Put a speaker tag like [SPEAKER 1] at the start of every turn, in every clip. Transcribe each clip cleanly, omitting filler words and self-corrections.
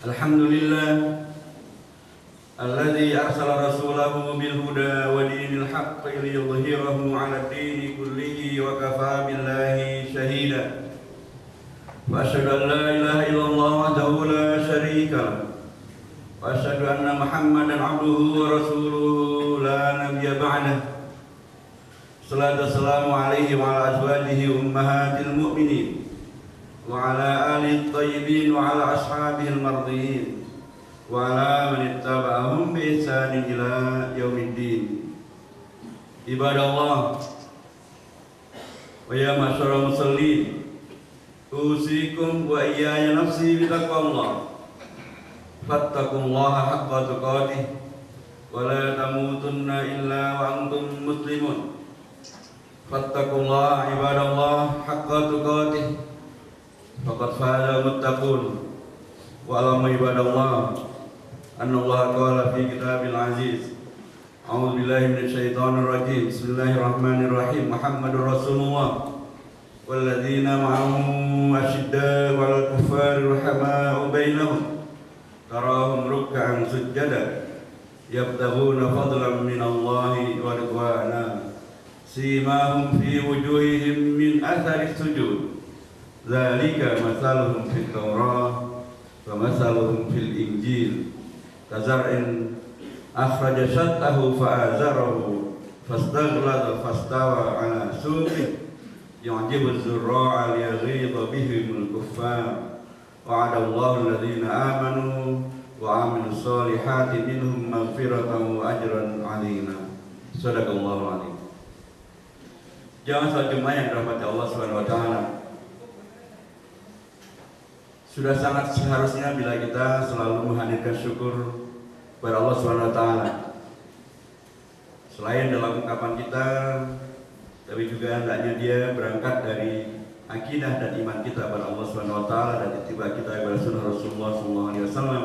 [SPEAKER 1] Alhamdulillah alladzi arsala rasulahu bil huda wa dinil haqqi liyudhhirahu 'ala ad-dini kullihi wa kafaa billahi shahida. Wa asyhadu an la ilaha illallah wahdahu la syarika lahu wa asyhadu anna Muhammadan 'abduhu wa rasuluhu la nabiyya ba'dahu. Salatu wassalamu alaihi wa ala azwajihi ummahatil mu'minin wa ala alihi thayyibin wa ala ashabihi al-mardiyin wa ala man ittaba'ahum bi ihsanin ila yaumiddin. Ibadallah wa ya ma'syaral musallin, usikum wa iyaya nafsi bi taqwallah. Fattaqullaha haqqa tuqatih wa la tamutunna illa wa antum muslimun. Fattaqullaha ibadallah haqqa tuqatih faqad faza muttaqun. Wa alamu ibadallah annallaha qala fi kitabil aziz, a'udzu billahi minasyaitonir rajim, bismillahirrahmanirrahim, Muhammadur rasulullah walladzina ma'ahu asyidda'u 'alal kuffari rahama'u bainahum tarahum ruk'an sujjada yabtaghuna fadlan minallahi wa ridwana simahum fi wujuhihim min athari sujud dzalika mathaluhum fit Taurah wa mathaluhum fil Injil kazar'in akhraja shattahu fa'azarahu fastaghlada fastawa 'ala suqihi yu'jibu az-zurra'a liyaghidha bihimul kuffar wa'ada Allahu alladhina amanu wa 'amilus solihati minhum maghfiratan wa ajran 'azima. Shadaqallahul 'azim. Jangan salat Jumat yang dirahmati Allah Subhanahu wa taala. Sudah sangat seharusnya bila kita selalu menghadirkan syukur kepada Allah Subhanahu wa taala. Selain dalam ungkapan kita, tapi juga hendaknya dia berangkat dari akidah dan iman kita kepada Allah Subhanahu wa taala dan ittiba kita kepada sunnah Rasulullah sallallahu alaihi wasallam,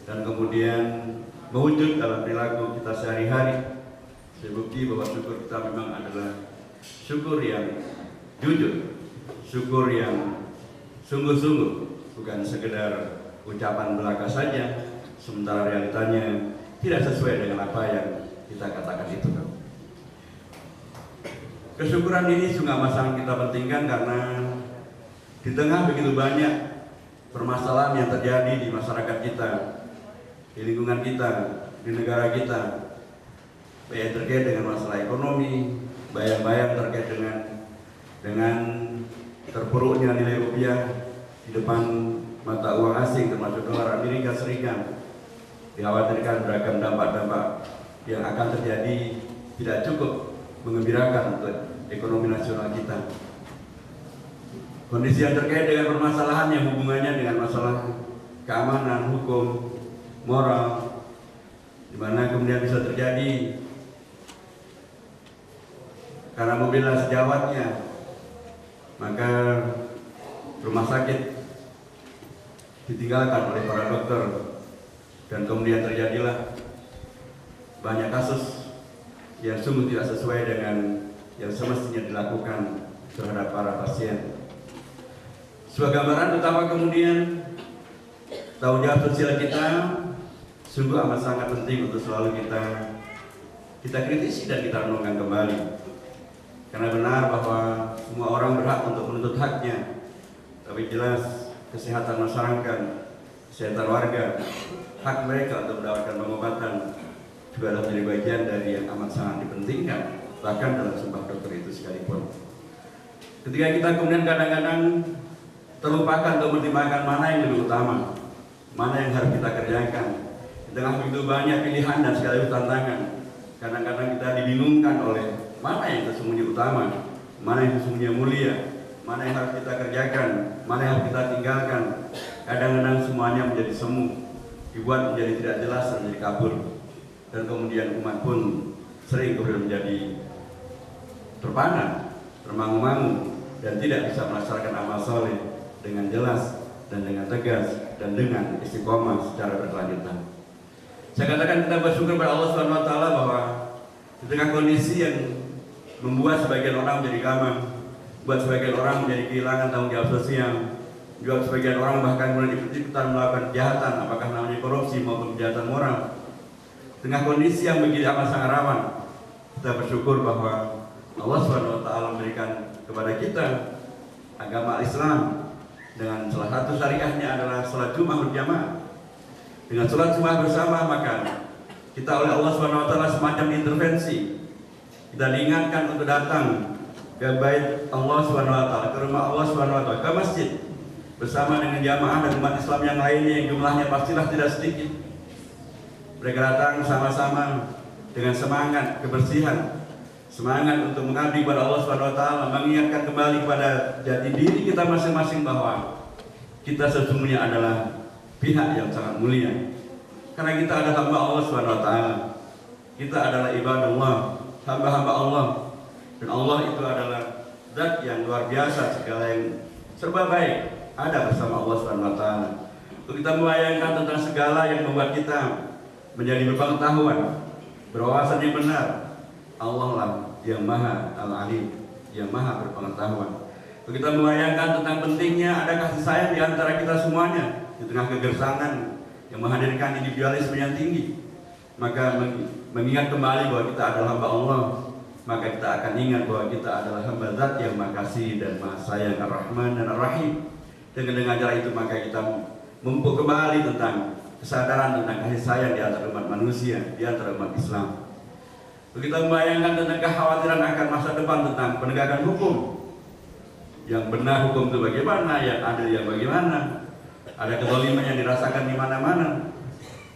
[SPEAKER 1] dan kemudian mewujud dalam perilaku kita sehari-hari. Terbukti bahwa syukur kita memang adalah syukur yang jujur, syukur yang sungguh-sungguh, bukan sekedar ucapan belaka saja, sementara realitanya tidak sesuai dengan apa yang kita katakan itu. Kesyukuran ini sungguh amat sangat kita pentingkan karena di tengah begitu banyak permasalahan yang terjadi di masyarakat kita, di lingkungan kita, di negara kita, baik terkait dengan masalah ekonomi, bayang-bayang terkait dengan terpuruknya nilai rupiah di depan mata uang asing termasuk dolar Amerika Serikat, dikhawatirkan beragam dampak-dampak yang akan terjadi tidak cukup mengembirakan untuk ekonomi nasional kita. Kondisi yang terkait dengan permasalahan yang hubungannya dengan masalah keamanan, hukum, moral, di mana kemudian bisa terjadi karena membela sejawatnya, maka rumah sakit ditinggalkan oleh para dokter, dan kemudian terjadilah banyak kasus yang sungguh tidak sesuai dengan yang semestinya dilakukan terhadap para pasien. Sebuah gambaran utama kemudian tanggung jawab sosial kita sungguh amat sangat penting untuk selalu kita kritisi dan kita renungkan kembali. Karena benar bahwa semua orang berhak untuk menuntut haknya, tapi jelas kesehatan masyarakat, kesehatan warga, hak mereka untuk mendapatkan pengobatan juga adalah menjadi bagian dari yang amat sangat dipentingkan, bahkan dalam sumpah dokter itu sekalipun. Ketika kita kemudian kadang-kadang terlupakan untuk mempertimbangkan mana yang lebih utama, mana yang harus kita kerjakan, di tengah begitu banyak pilihan dan sekaligus tantangan, kadang-kadang kita dibingungkan oleh mana yang sesungguhnya utama, mana yang sesungguhnya mulia, mana yang harus kita kerjakan, mana yang harus kita tinggalkan. Kadang-kadang semuanya menjadi semu, dibuat menjadi tidak jelas dan menjadi kabur. Dan kemudian umat pun sering kemudian menjadi terpana, termangu-mangu, dan tidak bisa melaksanakan amal soleh dengan jelas dan dengan tegas dan dengan istiqomah secara berkelanjutan. Saya katakan kita bersyukur pada Allah Subhanahu wa taala bahwa di tengah kondisi yang membuat sebagian orang menjadi gamang, buat sebagian orang menjadi kehilangan tanggung jawab sosial, Juga sebagian orang bahkan mulai ikut-ikutan melakukan kejahatan, apakah namanya korupsi maupun kejahatan moral. Tengah kondisi yang begitu amat sangat rawan, kita bersyukur bahwa Allah SWT memberikan kepada kita agama Islam dengan salah satu syariahnya adalah sholat Jumat berjamaah. Dengan sholat Jumat bersama, maka kita oleh Allah SWT semacam intervensi. Kita diingatkan untuk datang ke bait Allah SWT, ke rumah Allah SWT, ke masjid bersama dengan jamaah dan umat Islam yang lainnya yang jumlahnya pastilah tidak sedikit. Mereka datang sama-sama dengan semangat kebersihan, semangat untuk mengabdi kepada Allah SWT, mengingatkan kembali kepada jati diri kita masing-masing bahwa kita sesungguhnya adalah pihak yang sangat mulia. Karena kita adalah hamba Allah SWT, kita adalah ibadallah, hamba-hamba Allah, dan Allah itu adalah zat yang luar biasa, segala yang serba baik ada bersama Allah SWT. Untuk kita membayangkan tentang segala yang membuat kita menjadi berpengetahuan, berwawasan yang benar, Allah lah yang maha al-alim, yang maha berpengetahuan. Untuk kita membayangkan tentang pentingnya ada kasih sayang di antara kita semuanya di tengah kegersangan yang menghadirkan individualisme yang tinggi, maka mengingat kembali bahwa kita adalah hamba Allah, maka kita akan ingat bahwa kita adalah hamba zat yang maha kasih dan maha sayang, ar-Rahman dan ar-Rahim. Dengan cara itu maka kita memupuk kembali tentang kesadaran tentang kasih sayang di antara umat manusia, di antara umat Islam. Kita membayangkan tentang kekhawatiran akan masa depan tentang penegakan hukum. Yang benar hukum itu bagaimana, yang adil yang bagaimana. Ada kezaliman yang dirasakan di mana-mana.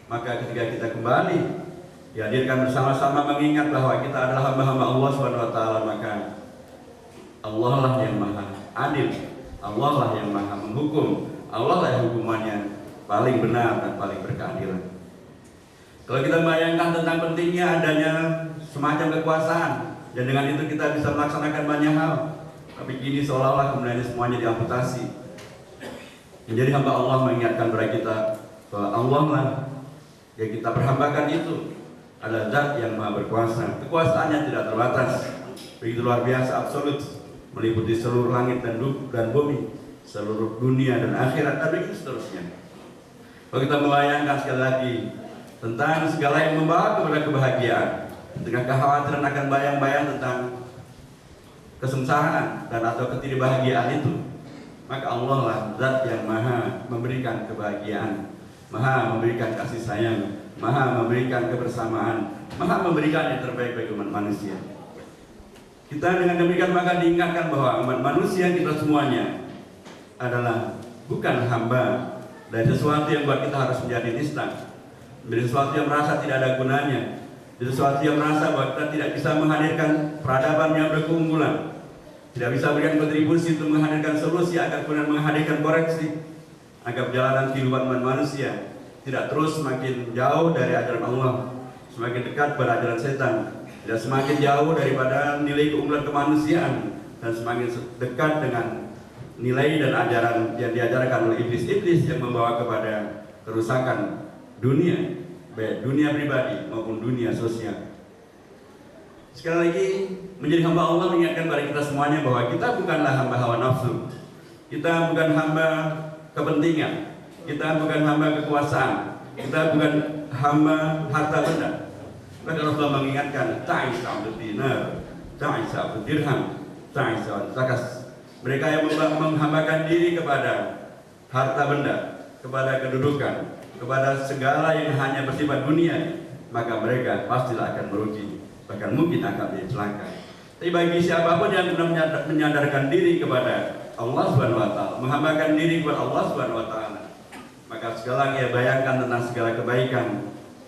[SPEAKER 1] Maka ketika kita kembali dihadirkan bersama-sama mengingat bahwa kita adalah hamba-hamba Allah SWT, maka Allah lah yang maha adil, Allah lah yang maha menghukum, Allah lah yang hukumannya paling benar dan paling berkeadilan. Kalau kita bayangkan tentang pentingnya adanya semacam kekuasaan, dan dengan itu kita bisa melaksanakan banyak hal, tapi kini seolah-olah kemudian semuanya diamputasi. Menjadi hamba Allah mengingatkan kepada kita bahwa Allah lah yang kita perhambakan itu adalah zat yang maha berkuasa. Kekuasaannya tidak terbatas, begitu luar biasa, absolut, meliputi seluruh langit dan bumi, seluruh dunia dan akhirat, dan begitu seterusnya. Kalau kita membayangkan sekali lagi tentang segala yang membawa kepada kebahagiaan, dengan kekhawatiran akan bayang-bayang tentang kesengsaraan dan atau ketidakbahagiaan itu, maka Allah lah zat yang maha memberikan kebahagiaan, maha memberikan kasih sayang, maha memberikan kebersamaan, maha memberikan yang terbaik bagi umat manusia. Kita dengan demikian maka diingatkan bahwa umat manusia kita semuanya adalah bukan hamba dari sesuatu yang buat kita harus menjadi nista, dari sesuatu yang merasa tidak ada gunanya, dari sesuatu yang merasa bahwa kita tidak bisa menghadirkan peradaban yang berkeunggulan, tidak bisa berikan kontribusi untuk menghadirkan solusi agar kemudian menghadirkan koreksi agar perjalanan kehidupan manusia tidak terus semakin jauh dari ajaran Allah, semakin dekat pada ajaran setan, tidak semakin jauh daripada nilai keunggulan kemanusiaan, dan semakin dekat dengan nilai dan ajaran yang diajarkan oleh iblis-iblis yang membawa kepada kerusakan dunia, baik dunia pribadi maupun dunia sosial. Sekali lagi, menjadi hamba Allah mengingatkan kepada kita semuanya bahwa kita bukanlah hamba hawa nafsu, kita bukan hamba kepentingan, kita bukan hamba kekuasaan, kita bukan hamba harta benda. Maka Rasulullah mengingatkan, ta'isa abdul dinar, ta'isa abdul dirham, ta'isa abdul zakas. Mereka yang menghambakan diri kepada harta benda, kepada kedudukan, kepada segala yang hanya bersifat dunia, maka mereka pastilah akan merugi, bahkan mungkin akan menjadi celaka. Tapi bagi siapapun yang benar menyadarkan diri kepada Allah SWT, menghambakan diri kepada Allah SWT, maka segala yang ia bayangkan tentang segala kebaikan,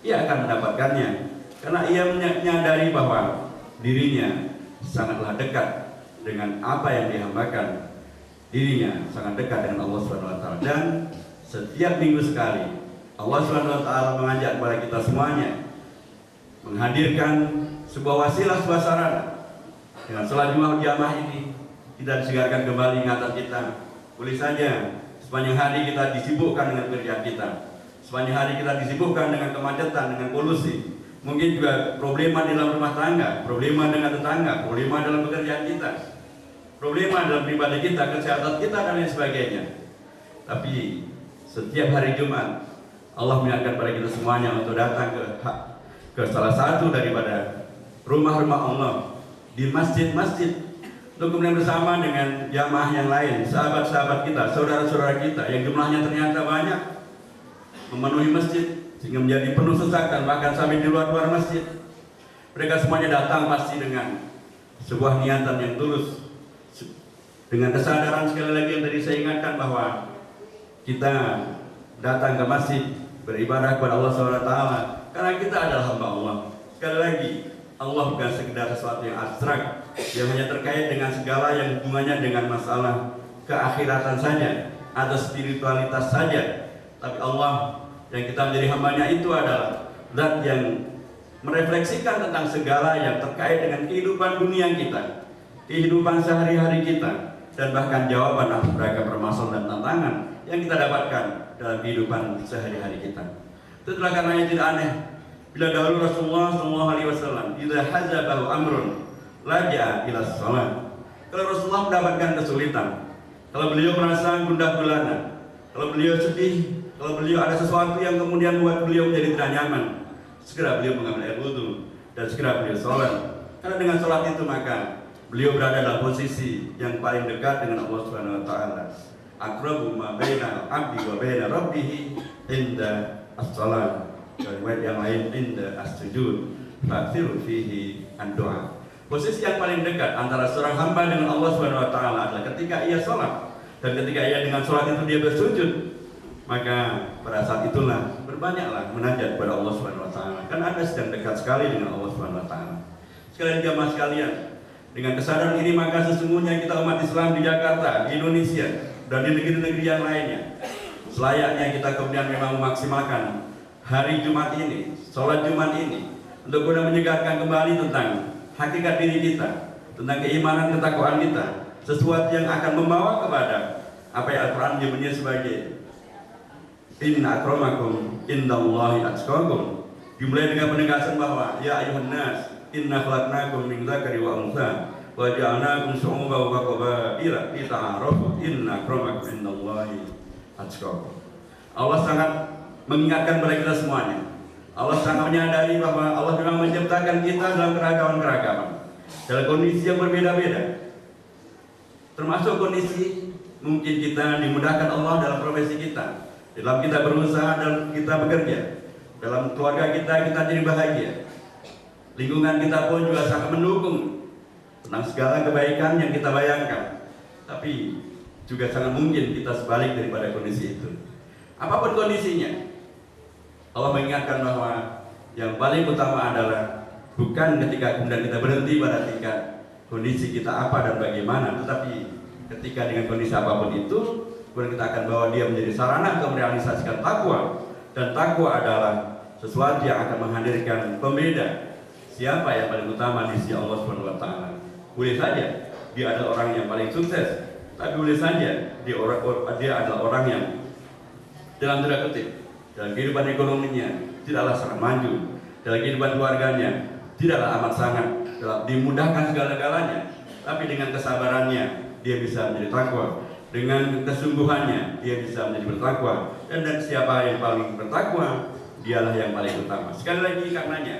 [SPEAKER 1] ia akan mendapatkannya, karena ia menyadari bahwa dirinya sangatlah dekat dengan apa yang dihambakan, dirinya sangat dekat dengan Allah SWT. Dan setiap minggu sekali Allah SWT mengajak kepada kita semuanya menghadirkan sebuah wasilah, sebuah sarana. Dengan sholat Jumat jamaah ini kita disegarkan kembali ingatan kita. Boleh saja sepanjang hari kita disibukkan dengan pekerjaan kita, sepanjang hari kita disibukkan dengan kemacetan, dengan polusi, mungkin juga problema di dalam rumah tangga, problema dengan tetangga, problema dalam pekerjaan kita, problema dalam pribadi kita, kesehatan kita, dan lain sebagainya. Tapi setiap hari Jumat Allah mengingatkan pada kita semuanya untuk datang ke salah satu daripada rumah-rumah Allah, di masjid-masjid, untuk kemudian bersama dengan jamaah yang lain, sahabat-sahabat kita, saudara-saudara kita yang jumlahnya ternyata banyak, memenuhi masjid sehingga menjadi penuh sesak dan bahkan sampai di luar masjid. Mereka semuanya datang pasti dengan sebuah niatan yang tulus, dengan kesadaran sekali lagi yang tadi saya ingatkan bahwa kita datang ke masjid beribadah kepada Allah SWT karena kita adalah hamba Allah. Sekali lagi, Allah bukan sekedar sesuatu yang abstrak yang hanya terkait dengan segala yang hubungannya dengan masalah keakhiratan saja atau spiritualitas saja, tapi Allah yang kita menjadi hambanya itu adalah zat yang merefleksikan tentang segala yang terkait dengan kehidupan dunia kita, kehidupan sehari-hari kita, dan bahkan jawaban atas beragam permasalahan dan tantangan yang kita dapatkan dalam kehidupan sehari-hari kita. Itulah karenanya tidak aneh bila dahulu Rasulullah SAW idza hazabahu amrun laja'a ila shalah. Kalau Rasulullah mendapatkan kesulitan, kalau beliau merasa gundah gulana, kalau beliau sedih, kalau beliau ada sesuatu yang kemudian membuat beliau menjadi tidak nyaman, segera beliau mengambil air wudhu dan segera beliau sholat. Karena dengan sholat itu maka beliau berada dalam posisi yang paling dekat dengan Allah Subhanahu wa taala. Aqrabu ma baina al-'abdi wa baina rabbih inda as-shalah. Riwayat yang lain inda as-sujud. Fakthiru fihi ad-du'a. Posisi yang paling dekat antara seorang hamba dengan Allah Subhanahu wa taala adalah ketika ia sholat, dan ketika ia dengan sholat itu dia bersujud, maka pada saat itulah berbanyaklah munajat kepada Allah Subhanahu wa taala. Karena Anda sedang dekat sekali dengan Allah Subhanahu wa taala. Sekalian jamaah sekalian, dengan kesadaran ini maka sesungguhnya kita umat Islam di Jakarta, di Indonesia, dan di negeri-negeri yang lainnya, selayaknya kita kemudian memang memaksimalkan hari Jumat ini, sholat Jumat ini, untuk kemudian menyegarkan kembali tentang hakikat diri kita, tentang keimanan ketakwaan kita, sesuatu yang akan membawa kepada apa yang Al-Quran menyebutnya sebagai inna akramakum indallahi atqakum. Dimulai dengan penegasan bahwa ya ayuhan nas inna khalaqnakum min dzakari wa untha wa ja'alnakum syu'uban wa qabaila lita'arafu inna akramakum indallahi atqakum. Allah sangat mengingatkan kepada kita semuanya. Allah sangat menyadari bahwa Allah memang menciptakan kita dalam keragaman-keragaman, dalam kondisi yang berbeda-beda. Termasuk kondisi mungkin kita dimudahkan Allah dalam profesi kita, dalam kita berusaha, dalam kita bekerja, dalam keluarga kita jadi bahagia. Lingkungan kita pun juga sangat mendukung tentang segala kebaikan yang kita bayangkan. Tapi juga sangat mungkin kita sebalik daripada kondisi itu. Apapun kondisinya, Allah mengingatkan bahwa yang paling utama adalah bukan ketika kemudian kita berhenti pada tingkat kondisi kita apa dan bagaimana, tetapi ketika dengan kondisi apapun itu, kemudian kita akan bawa dia menjadi sarana untuk merealisasikan takwa. Dan takwa adalah sesuatu yang akan menghadirkan pembeda siapa yang paling utama di sisi Allah Subhanahu wa taala. Boleh saja dia adalah orang yang paling sukses, tapi boleh saja dia adalah orang yang dalam tanda kutip dalam kehidupan ekonominya tidaklah sangat maju, dalam kehidupan keluarganya tidaklah amat sangat dimudahkan segala-galanya, tapi dengan kesabarannya dia bisa menjadi takwa, dengan kesungguhannya dia bisa menjadi bertakwa, dan siapa yang paling bertakwa dialah yang paling utama. Sekali lagi karenanya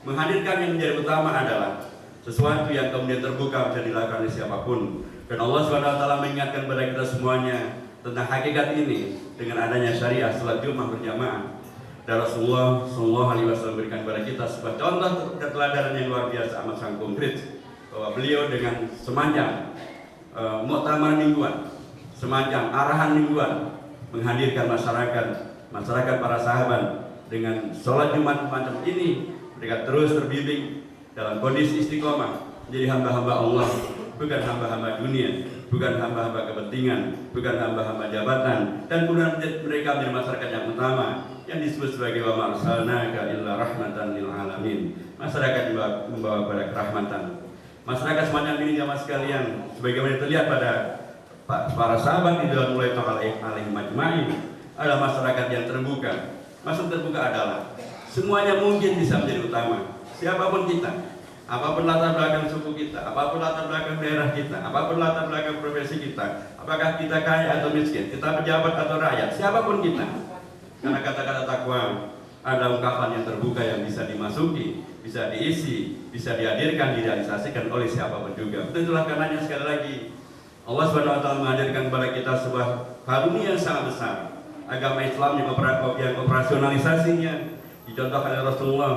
[SPEAKER 1] menghadirkan yang menjadi utama adalah sesuatu yang kemudian terbuka bisa dilakukan oleh siapapun, dan Allah SWT mengingatkan kepada kita semuanya tentang hakikat ini dengan adanya syariah salat Jumat berjamaah. Dan Rasulullah SAW berikan kepada kita sebuah contoh keteladanan yang luar biasa, amat sangat konkret, bahwa beliau dengan semacam muktamar mingguan, semacam arahan mingguan, menghadirkan masyarakat para sahabat dengan sholat Jumat macam ini. Mereka terus terbimbing dalam kondisi istiqomah menjadi hamba-hamba Allah, bukan hamba-hamba dunia, bukan hamba-hamba kepentingan, bukan hamba-hamba jabatan, dan kemudian mereka menjadi masyarakat yang utama yang disebut sebagai wa ma arsalnaka illa rahmatan lil alamin. Masyarakat membawa pada kerahmatan. Masyarakat semacam ini jamaah sekalian, sebagaimana terlihat pada para sahabat di dalam mulai alaihim majma'in, adalah masyarakat yang terbuka. Maksud terbuka adalah semuanya mungkin bisa menjadi utama. Siapapun kita, apapun latar belakang suku kita, apapun latar belakang daerah kita, apapun latar belakang profesi kita, apakah kita kaya atau miskin, kita pejabat atau rakyat, siapapun kita. Karena kata-kata takwa ada ungkapan yang terbuka yang bisa dimasuki, bisa diisi, bisa dihadirkan, direalisasikan oleh siapapun juga. Itulah karenanya sekali lagi Allah Subhanahu wa taala menghadirkan kepada kita sebuah karunia yang sangat besar. Agama Islam yang operasionalisasinya dicontohkan oleh Rasulullah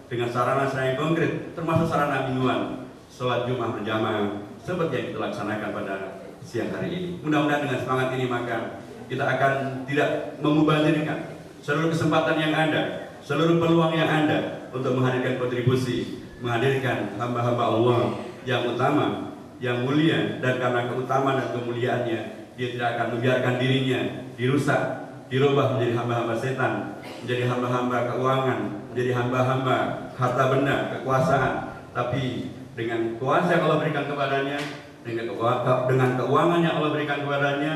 [SPEAKER 1] dengan sarana-sarana yang konkret, termasuk sarana minuan, sholat Jumat berjamaah seperti yang kita laksanakan pada siang hari ini. Mudah-mudahan dengan semangat ini maka kita akan tidak memubazirkan seluruh kesempatan yang ada, seluruh peluang yang ada untuk menghadirkan kontribusi, menghadirkan hamba-hamba Allah yang utama, yang mulia, dan karena keutamaan dan kemuliaannya dia tidak akan membiarkan dirinya dirusak, dirubah menjadi hamba-hamba setan, menjadi hamba-hamba keuangan, menjadi hamba-hamba harta benda, kekuasaan. Tapi dengan kuasa yang Allah berikan kepadanya, dengan keuangan yang Allah berikan kepadanya,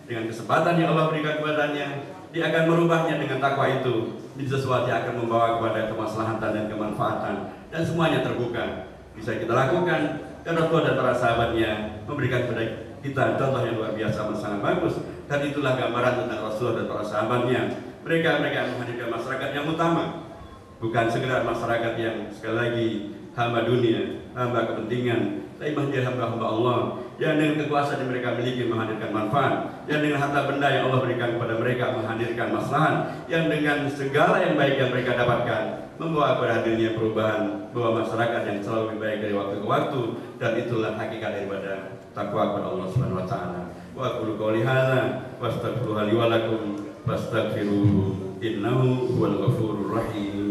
[SPEAKER 1] dengan kesempatan yang Allah berikan kepadanya, dia akan merubahnya dengan takwa itu menjadi sesuatu yang akan membawa kepada kemaslahatan dan kemanfaatan, dan semuanya terbuka bisa kita lakukan. Dan Rasulullah dan para sahabatnya memberikan kepada kita contoh yang luar biasa dan sangat bagus. Dan itulah gambaran tentang Rasulullah dan para sahabatnya. Mereka yang menghadirkan masyarakat yang utama, bukan sekedar masyarakat yang sekali lagi hamba dunia, hamba kepentingan, tapi menjadi hamba-hamba Allah yang dengan kekuasaan yang mereka miliki menghadirkan manfaat, yang dengan harta benda yang Allah berikan kepada mereka menghadirkan maslahat, yang dengan segala yang baik yang mereka dapatkan membawa kepada hadirnya perubahan, bahwa masyarakat yang selalu lebih baik dari waktu ke waktu. Dan itulah hakikat daripada takwa kepada Allah Subhanahu wa taala. Wa aqulu qouli hadza wastaghfiruhu li wa lakum fastaghfiruhu innahu huwal ghafurur rahim.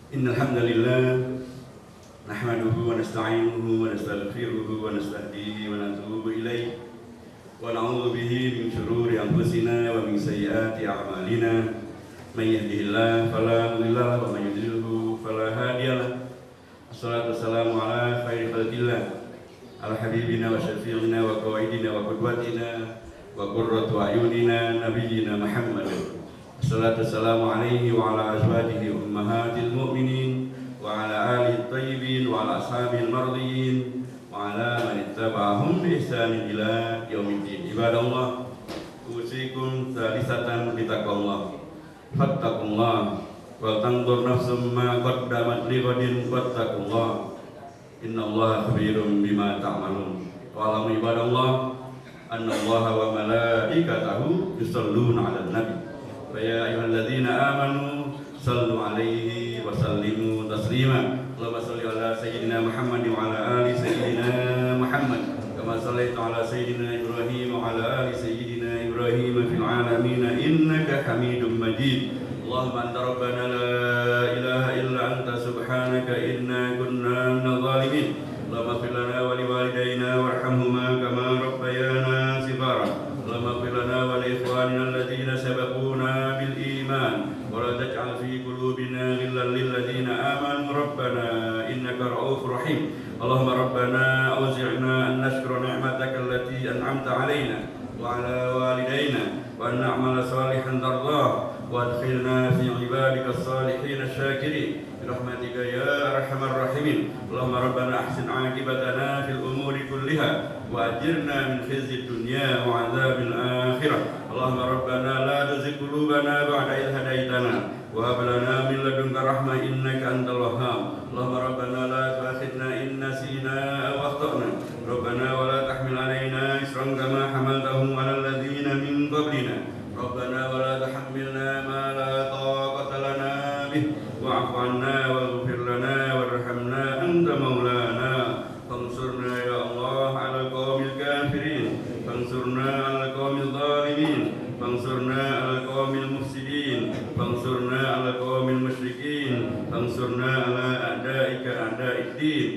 [SPEAKER 1] Innal hamdalillah nahmaduhu wa nasta'inuhu wa nastaghfiruhu wa nastahdihi wa natubu ilayh wa na'udzu bihi min shururi anfusina wa min sayyiati a'malina. May yahdihillahu fala mudilla lahu wa may yudlilhu fala hadiya lahu. Wassalatu wassalamu ala khairi khalqillah ala habibina wa syafi'ina wa qawaidina wa qudwatina wa qurratu a'yunina nabiyyina Muhammad. Wassalatu wassalamu alaihi wa ala azwajihi ummahatil mu'minin wa ala alihi tayyibin wa ala ashabil mardiyin wa ala man ittaba'ahum bi ihsanin ila yaumiddin. Ibadallah, usikum talisatan bitaqwallah. Fattaqullah wa tanzur nafsum ma qaddamat lighadin wattaqullah. Innallaha khabirum bima ta'malun. Wa alamu ibadallah annallaha wa malaikatahu yusholluna 'alan nabi. Ya ayyuhalladzina amanu sallu alaihi wa sallimu taslima. Allahumma shalli ala sayyidina Muhammad wa ala ali sayyidina Muhammad kama shallaita ala sayyidina Ibrahim wa ala ali sayyidina Ibrahim fil alamin innaka Hamidum Majid. Allahumma anta rabbana la ilaha illa anta subhanaka inna kunna minadh dhalimin. Allahumma ighfir lana wa liwalidayna warhamhuma kama rabbayana shighara. Allahumma ighfir lana wa li ikhwanina alladhina sabaquna bil iman wa la taj'al fi qulubina ghillan lil ladzina amanu rabbana innaka ra'ufur rahim. Allahumma rabbana awzi'na an nashkura ni'mataka allati an'amta 'alaina wa 'ala walidayna wa an na'mala salihan tardah wa adkhilna fi 'ibadika as-salihin asy-syakirin birahmatika ya arhamar rahimin. Allahumma rabbana ahsin 'aqibatana fil umuri kulliha wa ajirna min khizyid dunya wa 'adzabil akhirah. Allahumma rabbana la tuzigh qulubana ba'da idh hadaitana wa hab lana min ladunka rahmah innaka antal wahhab. Allahumma rabbana la tu'akhidhna in nasina aw akhtana. Rabbana wa la tahmil 'alaina isran kama hamaltahu 'alal ladzina min qablina. Rabbana wa la tuhammilna ma la taqata lana bih wa'fu 'anna waghfir lana warhamna anta maulana. Fansurna ya Allah 'alal qaumil kafirin, fansurna 'alal qaumil zalimin, fansurna 'alal qaumil mufsidin, fansurna 'alal qaumil musyrikin, fansurna 'ala a'daika a'da'id din.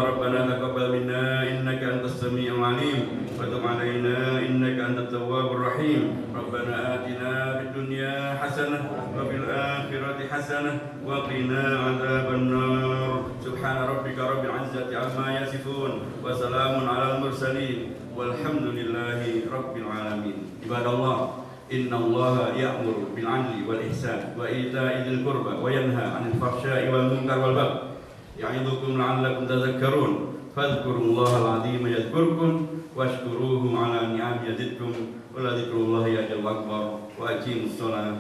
[SPEAKER 1] ربنا تقبل منا إنك أنت السميع العليم وتب علينا إنك أنت التواب الرحيم ربنا آتنا في الدنيا حسنة وفي الآخرة حسنة وقنا عذاب النار سبحان ربك رب العزة عما يصفون وسلام على المرسلين والحمد لله رب العالمين. عباد الله إن الله يأمر بالعدل والإحسان وإيتاء ذي القربى وينهى عن الفحشاء والمنكر والبغي يعظكم لعلكم تذكرون فاذكروا الله العظيم يذكركم واشكروه على نعمه يزدكم ولذكر الله أكبر وأقيموا الصلاة